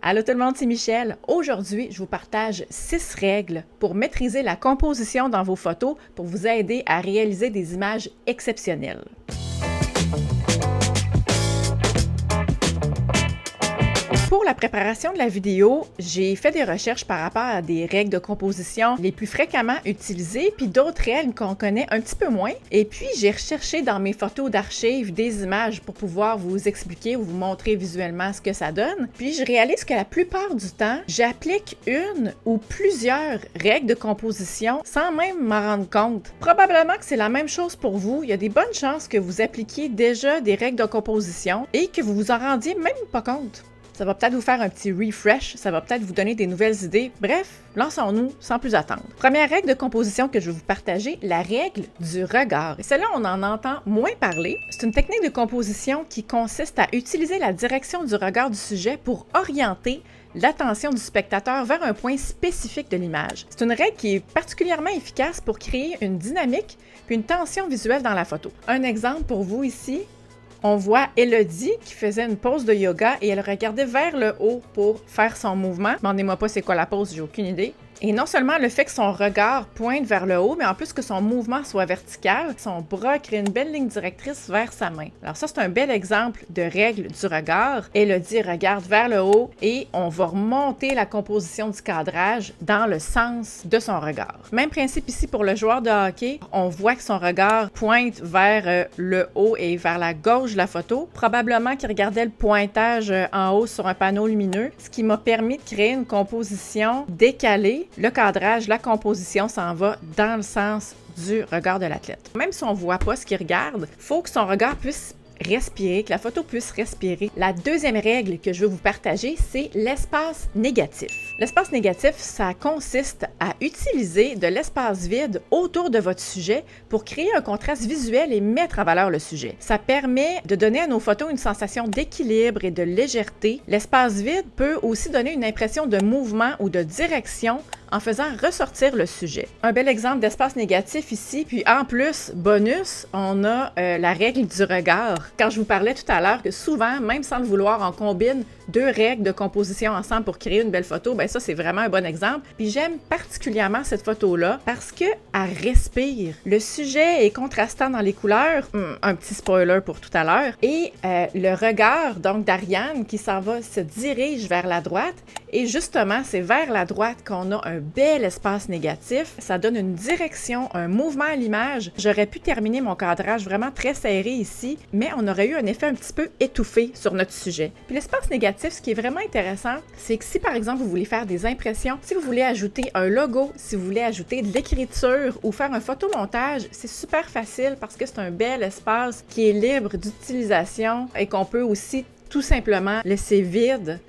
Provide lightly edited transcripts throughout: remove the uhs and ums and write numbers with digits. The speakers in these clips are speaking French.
Allô tout le monde, c'est Michel. Aujourd'hui, je vous partage 6 règles pour maîtriser la composition dans vos photos pour vous aider à réaliser des images exceptionnelles. Pour la préparation de la vidéo, j'ai fait des recherches par rapport à des règles de composition les plus fréquemment utilisées, puis d'autres règles qu'on connaît un petit peu moins. Et puis, j'ai recherché dans mes photos d'archives des images pour pouvoir vous expliquer ou vous montrer visuellement ce que ça donne. Puis, je réalise que la plupart du temps, j'applique une ou plusieurs règles de composition sans même m'en rendre compte. Probablement que c'est la même chose pour vous. Il y a des bonnes chances que vous appliquiez déjà des règles de composition et que vous vous en rendiez même pas compte. Ça va peut-être vous faire un petit refresh, ça va peut-être vous donner des nouvelles idées. Bref, lançons-nous sans plus attendre. Première règle de composition que je vais vous partager, la règle du regard. Et celle-là, on en entend moins parler. C'est une technique de composition qui consiste à utiliser la direction du regard du sujet pour orienter l'attention du spectateur vers un point spécifique de l'image. C'est une règle qui est particulièrement efficace pour créer une dynamique puis une tension visuelle dans la photo. Un exemple pour vous ici. On voit Elodie qui faisait une pose de yoga et elle regardait vers le haut pour faire son mouvement. Demandez-moi pas c'est quoi la pose, j'ai aucune idée. Et non seulement le fait que son regard pointe vers le haut, mais en plus que son mouvement soit vertical, son bras crée une belle ligne directrice vers sa main. Alors ça, c'est un bel exemple de règle du regard. Elodie regarde vers le haut et on va remonter la composition du cadrage dans le sens de son regard. Même principe ici pour le joueur de hockey. On voit que son regard pointe vers le haut et vers la gauche de la photo. Probablement qu'il regardait le pointage en haut sur un panneau lumineux, ce qui m'a permis de créer une composition décalée. Le cadrage, la composition s'en va dans le sens du regard de l'athlète. Même si on ne voit pas ce qu'il regarde, il faut que son regard puisse respirer, que la photo puisse respirer. La deuxième règle que je veux vous partager, c'est l'espace négatif. L'espace négatif, ça consiste à utiliser de l'espace vide autour de votre sujet pour créer un contraste visuel et mettre en valeur le sujet. Ça permet de donner à nos photos une sensation d'équilibre et de légèreté. L'espace vide peut aussi donner une impression de mouvement ou de direction en faisant ressortir le sujet. Un bel exemple d'espace négatif ici, puis en plus, bonus, on a la règle du regard. Quand je vous parlais tout à l'heure que souvent, même sans le vouloir, on combine deux règles de composition ensemble pour créer une belle photo, ben ça c'est vraiment un bon exemple. Puis j'aime particulièrement cette photo-là parce qu'elle respire. Le sujet est contrastant dans les couleurs, un petit spoiler pour tout à l'heure, et le regard donc d'Ariane qui s'en va se dirige vers la droite, et justement c'est vers la droite qu'on a un bel espace négatif. Ça donne une direction, un mouvement à l'image. J'aurais pu terminer mon cadrage vraiment très serré ici, mais on aurait eu un effet un petit peu étouffé sur notre sujet. Puis l'espace négatif, ce qui est vraiment intéressant, c'est que si par exemple vous voulez faire des impressions, si vous voulez ajouter un logo, si vous voulez ajouter de l'écriture ou faire un photomontage, c'est super facile parce que c'est un bel espace qui est libre d'utilisation et qu'on peut aussi tout simplement laisser vide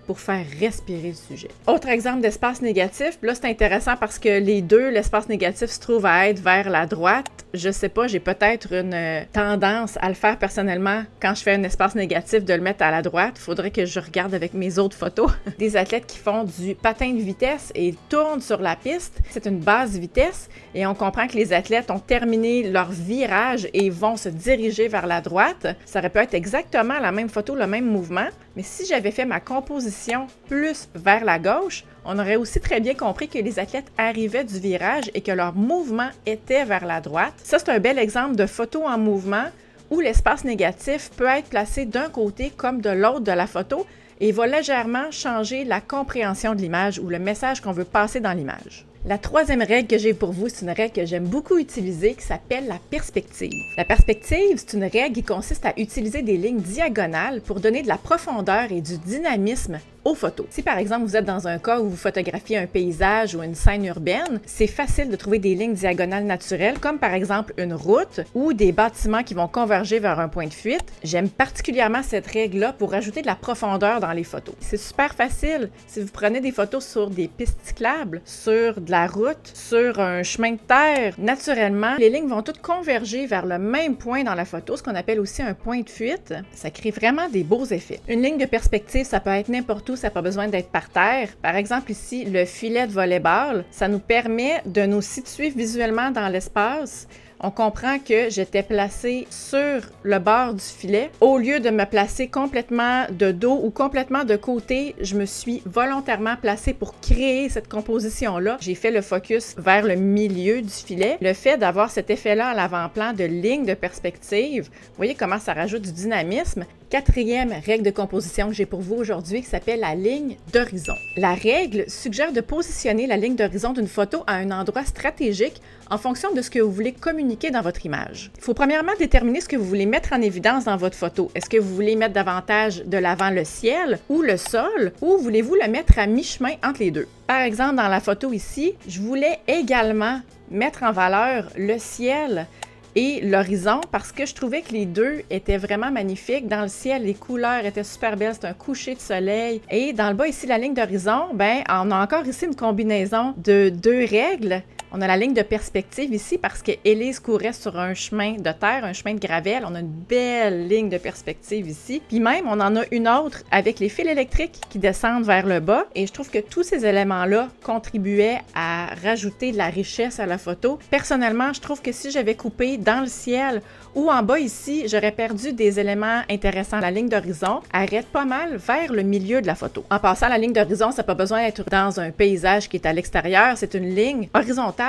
pour faire respirer le sujet. Autre exemple d'espace négatif, là c'est intéressant parce que les deux, l'espace négatif se trouve à être vers la droite. Je sais pas, j'ai peut-être une tendance à le faire personnellement quand je fais un espace négatif de le mettre à la droite. Faudrait que je regarde avec mes autres photos. Des athlètes qui font du patin de vitesse et tournent sur la piste. C'est une basse vitesse et on comprend que les athlètes ont terminé leur virage et vont se diriger vers la droite. Ça aurait pu être exactement la même photo, le même mouvement, mais si j'avais fait ma composition plus vers la gauche, on aurait aussi très bien compris que les athlètes arrivaient du virage et que leur mouvement était vers la droite. Ça, c'est un bel exemple de photo en mouvement où l'espace négatif peut être placé d'un côté comme de l'autre de la photo et va légèrement changer la compréhension de l'image ou le message qu'on veut passer dans l'image. La troisième règle que j'ai pour vous, c'est une règle que j'aime beaucoup utiliser qui s'appelle la perspective. La perspective, c'est une règle qui consiste à utiliser des lignes diagonales pour donner de la profondeur et du dynamisme aux photos. Si par exemple vous êtes dans un cas où vous photographiez un paysage ou une scène urbaine, c'est facile de trouver des lignes diagonales naturelles comme par exemple une route ou des bâtiments qui vont converger vers un point de fuite. J'aime particulièrement cette règle-là pour ajouter de la profondeur dans les photos. C'est super facile. Si vous prenez des photos sur des pistes cyclables, sur de la route, sur un chemin de terre, naturellement, les lignes vont toutes converger vers le même point dans la photo, ce qu'on appelle aussi un point de fuite. Ça crée vraiment des beaux effets. Une ligne de perspective, ça peut être n'importe où, ça n'a pas besoin d'être par terre. Par exemple, ici, le filet de volleyball, ça nous permet de nous situer visuellement dans l'espace. on comprend que j'étais placée sur le bord du filet. Au lieu de me placer complètement de dos ou complètement de côté, je me suis volontairement placée pour créer cette composition-là. J'ai fait le focus vers le milieu du filet. Le fait d'avoir cet effet-là à l'avant-plan de ligne de perspective, vous voyez comment ça rajoute du dynamisme. Quatrième règle de composition que j'ai pour vous aujourd'hui qui s'appelle la ligne d'horizon. La règle suggère de positionner la ligne d'horizon d'une photo à un endroit stratégique en fonction de ce que vous voulez communiquer dans votre image. Il faut premièrement déterminer ce que vous voulez mettre en évidence dans votre photo. Est-ce que vous voulez mettre davantage de l'avant le ciel ou le sol ou voulez-vous le mettre à mi-chemin entre les deux? Par exemple, dans la photo ici, je voulais également mettre en valeur le ciel et l'horizon parce que je trouvais que les deux étaient vraiment magnifiques. Dans le ciel, les couleurs étaient super belles, c'est un coucher de soleil. Et dans le bas ici, la ligne d'horizon, ben on a encore ici une combinaison de deux règles. On a la ligne de perspective ici parce que Élise courait sur un chemin de terre, un chemin de gravelle. On a une belle ligne de perspective ici. Puis même, on en a une autre avec les fils électriques qui descendent vers le bas. Et je trouve que tous ces éléments-là contribuaient à rajouter de la richesse à la photo. Personnellement, je trouve que si j'avais coupé dans le ciel ou en bas ici, j'aurais perdu des éléments intéressants. La ligne d'horizon arrête pas mal vers le milieu de la photo. En passant, la ligne d'horizon, ça n'a pas besoin d'être dans un paysage qui est à l'extérieur. C'est une ligne horizontale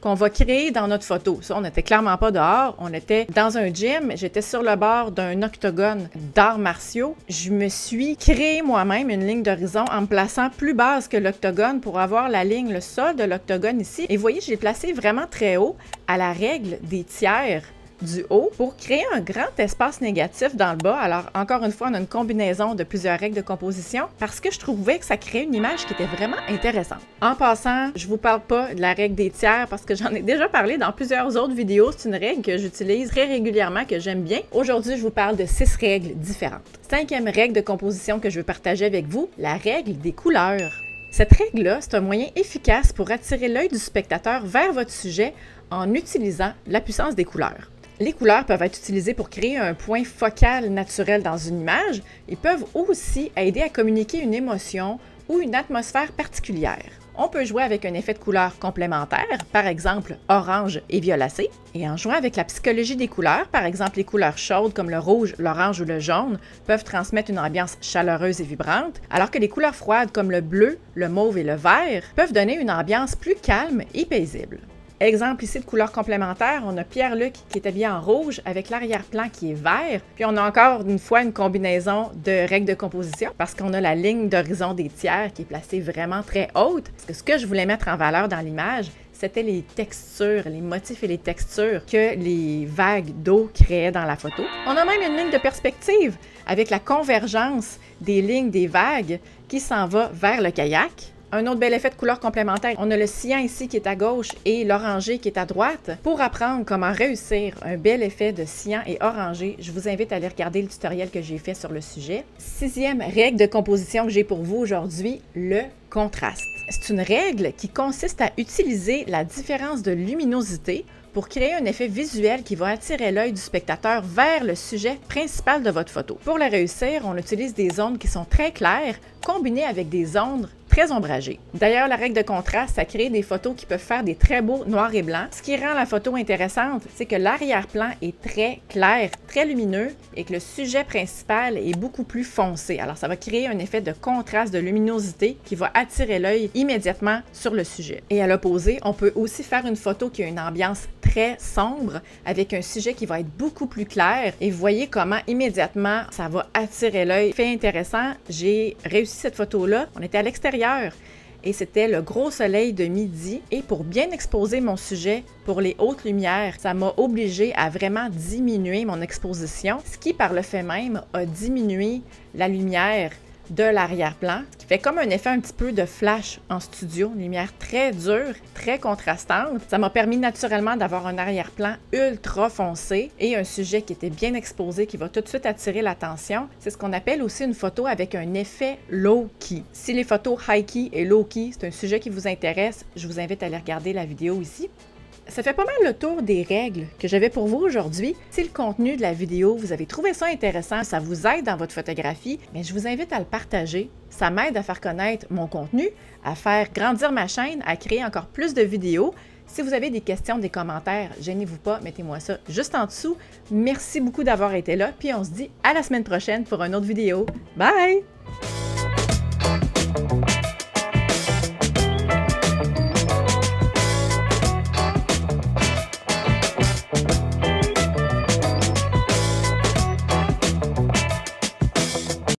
qu'on va créer dans notre photo. Ça, on n'était clairement pas dehors. On était dans un gym. J'étais sur le bord d'un octogone d'arts martiaux. Je me suis créé moi-même une ligne d'horizon en me plaçant plus basse que l'octogone pour avoir la ligne, le sol de l'octogone ici. Et vous voyez, je l'ai placé vraiment très haut à la règle des tiers du haut pour créer un grand espace négatif dans le bas. Alors, encore une fois, on a une combinaison de plusieurs règles de composition parce que je trouvais que ça créait une image qui était vraiment intéressante. En passant, je vous parle pas de la règle des tiers parce que j'en ai déjà parlé dans plusieurs autres vidéos. C'est une règle que j'utilise très régulièrement, que j'aime bien. Aujourd'hui, je vous parle de 6 règles différentes. 5e règle de composition que je veux partager avec vous, la règle des couleurs. Cette règle-là, c'est un moyen efficace pour attirer l'œil du spectateur vers votre sujet en utilisant la puissance des couleurs. Les couleurs peuvent être utilisées pour créer un point focal naturel dans une image. Ils peuvent aussi aider à communiquer une émotion ou une atmosphère particulière. On peut jouer avec un effet de couleur complémentaire, par exemple orange et violacé. Et en jouant avec la psychologie des couleurs, par exemple les couleurs chaudes comme le rouge, l'orange ou le jaune, peuvent transmettre une ambiance chaleureuse et vibrante, alors que les couleurs froides comme le bleu, le mauve et le vert peuvent donner une ambiance plus calme et paisible. Exemple ici de couleurs complémentaires, on a Pierre-Luc qui est habillé en rouge avec l'arrière-plan qui est vert. Puis on a encore une fois une combinaison de règles de composition parce qu'on a la ligne d'horizon des tiers qui est placée vraiment très haute. Parce que ce que je voulais mettre en valeur dans l'image, c'était les textures, les motifs et les textures que les vagues d'eau créaient dans la photo. On a même une ligne de perspective avec la convergence des lignes des vagues qui s'en va vers le kayak. Un autre bel effet de couleur complémentaire, on a le cyan ici qui est à gauche et l'orangé qui est à droite. Pour apprendre comment réussir un bel effet de cyan et orangé, je vous invite à aller regarder le tutoriel que j'ai fait sur le sujet. 6e règle de composition que j'ai pour vous aujourd'hui, le contraste. C'est une règle qui consiste à utiliser la différence de luminosité pour créer un effet visuel qui va attirer l'œil du spectateur vers le sujet principal de votre photo. Pour la réussir, on utilise des ondes qui sont très claires combinées avec des ondes très ombragées. D'ailleurs, la règle de contraste, ça crée des photos qui peuvent faire des très beaux noirs et blancs. Ce qui rend la photo intéressante, c'est que l'arrière-plan est très clair, très lumineux et que le sujet principal est beaucoup plus foncé. Alors, ça va créer un effet de contraste, de luminosité qui va attirer l'œil immédiatement sur le sujet. Et à l'opposé, on peut aussi faire une photo qui a une ambiance très sombre avec un sujet qui va être beaucoup plus clair et vous voyez comment immédiatement ça va attirer l'œil. Fait intéressant, j'ai réussi cette photo-là. On était à l'extérieur et c'était le gros soleil de midi et pour bien exposer mon sujet pour les hautes lumières, ça m'a obligé à vraiment diminuer mon exposition, ce qui par le fait même a diminué la lumière de l'arrière-plan, ce qui fait comme un effet un petit peu de flash en studio, une lumière très dure, très contrastante. Ça m'a permis naturellement d'avoir un arrière-plan ultra foncé et un sujet qui était bien exposé, qui va tout de suite attirer l'attention. C'est ce qu'on appelle aussi une photo avec un effet low-key. Si les photos high-key et low-key, c'est un sujet qui vous intéresse, je vous invite à aller regarder la vidéo ici. Ça fait pas mal le tour des règles que j'avais pour vous aujourd'hui. Si le contenu de la vidéo, vous avez trouvé ça intéressant, ça vous aide dans votre photographie, mais je vous invite à le partager. Ça m'aide à faire connaître mon contenu, à faire grandir ma chaîne, à créer encore plus de vidéos. Si vous avez des questions, des commentaires, gênez-vous pas, mettez-moi ça juste en dessous. Merci beaucoup d'avoir été là, puis on se dit à la semaine prochaine pour une autre vidéo. Bye!